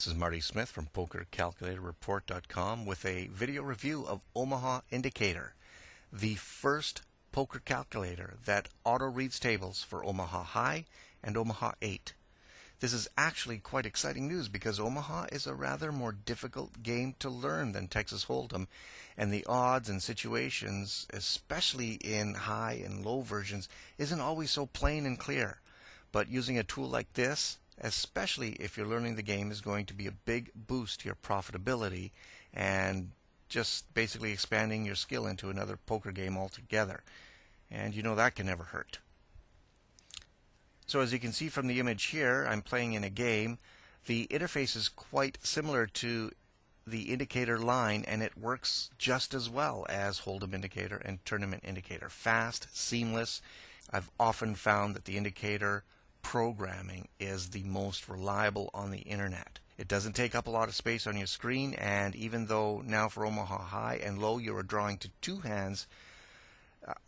This is Marty Smith from PokerCalculatorReport.com with a video review of Omaha Indicator, the first poker calculator that auto-reads tables for Omaha High and Omaha 8. This is actually quite exciting news because Omaha is a rather more difficult game to learn than Texas Hold'em, and the odds and situations, especially in high and low versions, isn't always so plain and clear. But using a tool like this, especially if you're learning the game, is going to be a big boost to your profitability and just basically expanding your skill into another poker game altogether. And you know that can never hurt. So as you can see from the image here, I'm playing in a game. The interface is quite similar to the indicator line, and it works just as well as Hold'em Indicator and Tournament Indicator. Fast, seamless. I've often found that the indicator programming is the most reliable on the internet. It doesn't take up a lot of space on your screen, and even though now for Omaha High and Low you are drawing to two hands,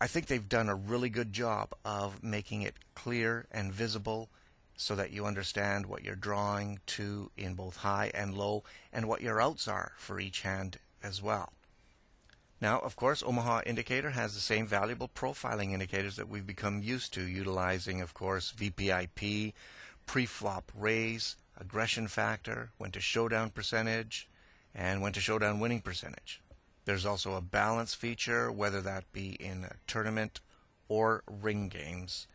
I think they've done a really good job of making it clear and visible so that you understand what you're drawing to in both high and low and what your outs are for each hand as well. Now, of course, Omaha Indicator has the same valuable profiling indicators that we've become used to, utilizing, of course, VPIP, pre-flop raise, aggression factor, when to showdown percentage, and when to showdown winning percentage. There's also a balance feature, whether that be in a tournament or ring games.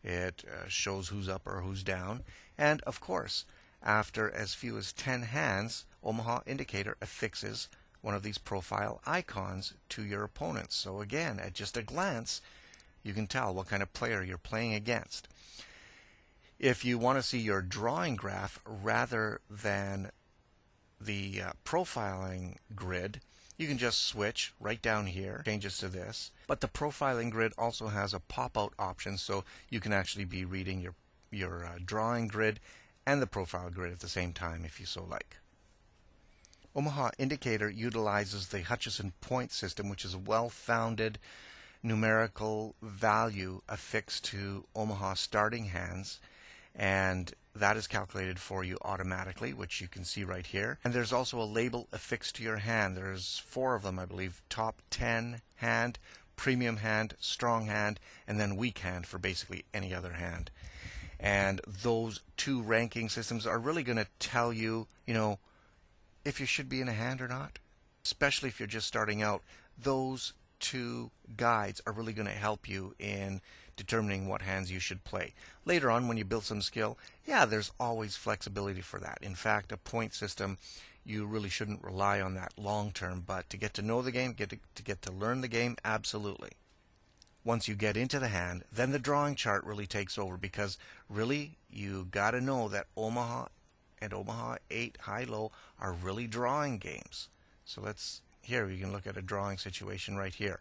It shows who's up or who's down. And, of course, after as few as 10 hands, Omaha Indicator affixes one of these profile icons to your opponent. So again, at just a glance, you can tell what kind of player you're playing against. If you want to see your drawing graph rather than the profiling grid, you can just switch right down here, changes to this. But the profiling grid also has a pop-out option, so you can actually be reading your drawing grid and the profile grid at the same time if you so like. Omaha Indicator utilizes the Hutchison point system, which is a well-founded numerical value affixed to Omaha starting hands, and that is calculated for you automatically, which you can see right here. And there's also a label affixed to your hand. There's 4 of them, I believe: top 10 hand, premium hand, strong hand, and then weak hand for basically any other hand. And those two ranking systems are really going to tell you, if you should be in a hand or not. Especially if you're just starting out, those two guides are really going to help you in determining what hands you should play. Later on, when you build some skill, there's always flexibility for that. In fact, a point system, you really shouldn't rely on that long term, but to get to know the game, to get to learn the game, absolutely. Once you get into the hand, then the drawing chart really takes over, because really you got to know that Omaha and Omaha 8 high-low are really drawing games. So here you can look at a drawing situation right here.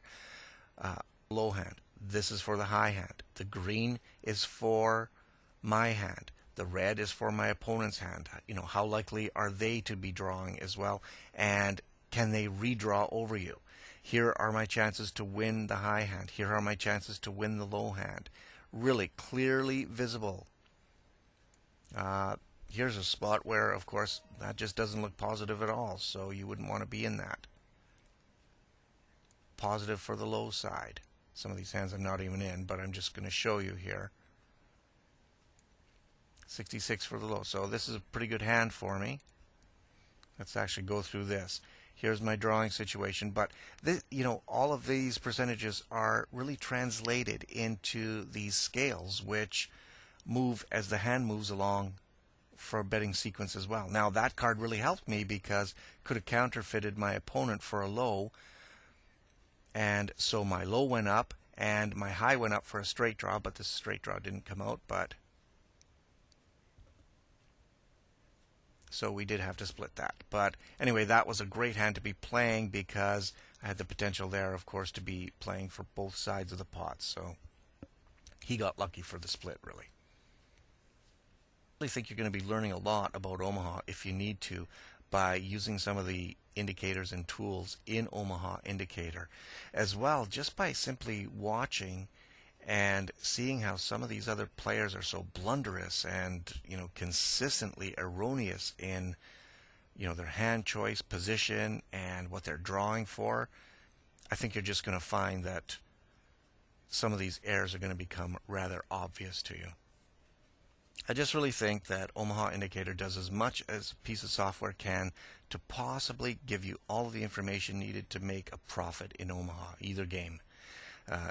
Low hand. This is for the high hand. The green is for my hand. The red is for my opponent's hand. How likely are they to be drawing as well? And can they redraw over you? Here are my chances to win the high hand. Here are my chances to win the low hand. Really clearly visible. Here's a spot where, of course, that just doesn't look positive at all, so you wouldn't want to be in that. Positive for the low side. Some of these hands I'm not even in, but I'm just going to show you here. 66 for the low. So this is a pretty good hand for me. Let's actually go through this. Here's my drawing situation, but this, all of these percentages are really translated into these scales, which move as the hand moves along for a betting sequence as well. Now that card really helped me because could have counterfeited my opponent for a low, and so my low went up and my high went up for a straight draw, but the straight draw didn't come out, so we did have to split that. But anyway, that was a great hand to be playing because I had the potential there, of course, to be playing for both sides of the pot, so he got lucky for the split, really. I really think you're going to be learning a lot about Omaha, if you need to, by using some of the indicators and tools in Omaha Indicator, as well just by simply watching and seeing how some of these other players are so blunderous and consistently erroneous in their hand choice, position, and what they're drawing for, I think you're just going to find that some of these errors are going to become rather obvious to you. I just really think that Omaha Indicator does as much as a piece of software can to possibly give you all of the information needed to make a profit in Omaha, either game.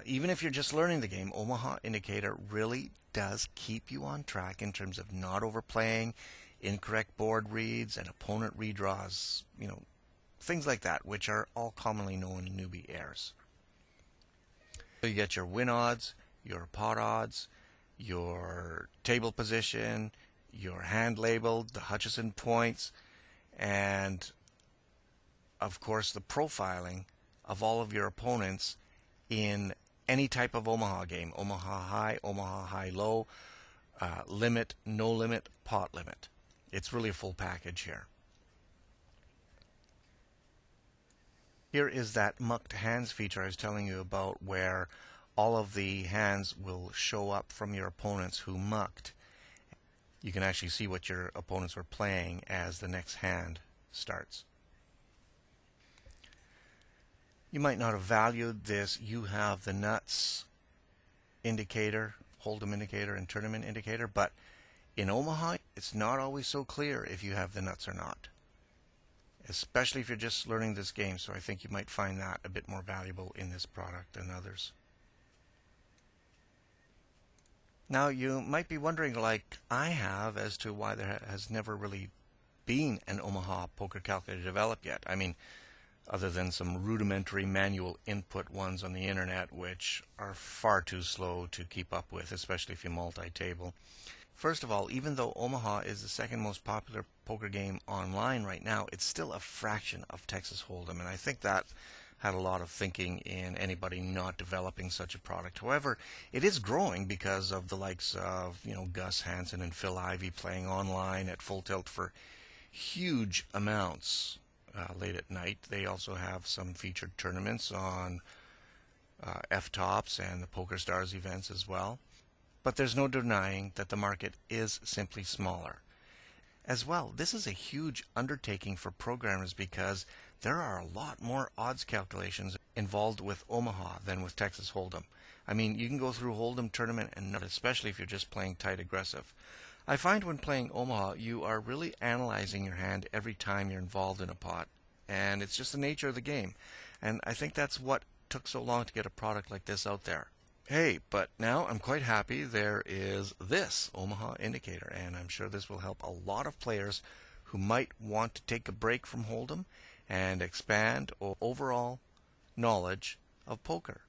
Even if you're just learning the game, Omaha Indicator really does keep you on track in terms of not overplaying, incorrect board reads, and opponent redraws, things like that, which are all commonly known newbie errors. So you get your win odds, your pot odds, your table position, your hand label, the Hutchison points, and of course the profiling of all of your opponents in any type of Omaha game: Omaha High, Low, limit, no limit, pot limit. It's really a full package here. Here is that mucked hands feature I was telling you about, where all of the hands will show up from your opponents who mucked. You can actually see what your opponents were playing as the next hand starts. You might not have valued this. You have the nuts indicator, hold'em indicator, and tournament indicator, but in Omaha, it's not always so clear if you have the nuts or not, especially if you're just learning this game. So I think you might find that a bit more valuable in this product than others. Now you might be wondering, like I have, as to why there has never really been an Omaha poker calculator developed yet. I mean, other than some rudimentary manual input ones on the internet, which are far too slow to keep up with, especially if you multi-table. First of all, even though Omaha is the second most popular poker game online right now, it's still a fraction of Texas Hold'em, and I think that had a lot of thinking in anybody not developing such a product. However, it is growing because of the likes of Gus Hansen and Phil Ivey playing online at full tilt for huge amounts late at night. They also have some featured tournaments on F-Tops and the Poker Stars events as well. But there's no denying that the market is simply smaller. As well, this is a huge undertaking for programmers because there are a lot more odds calculations involved with Omaha than with Texas Hold'em. I mean, you can go through Hold'em tournament and not, especially if you're just playing tight aggressive. I find when playing Omaha, you are really analyzing your hand every time you're involved in a pot, and it's just the nature of the game. And I think that's what took so long to get a product like this out there. Hey, but now I'm quite happy there is this Omaha Indicator, and I'm sure this will help a lot of players who might want to take a break from Hold'em and expand overall knowledge of poker.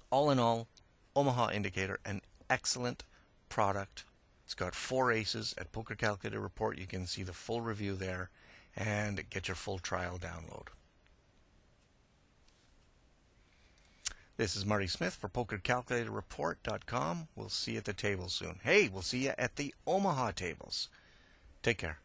All in all, Omaha Indicator, an excellent product. It's got 4 aces at Poker Calculator Report. You can see the full review there and get your full trial download. This is Marty Smith for PokerCalculatorReport.com. We'll see you at the table soon. Hey, we'll see you at the Omaha tables. Take care.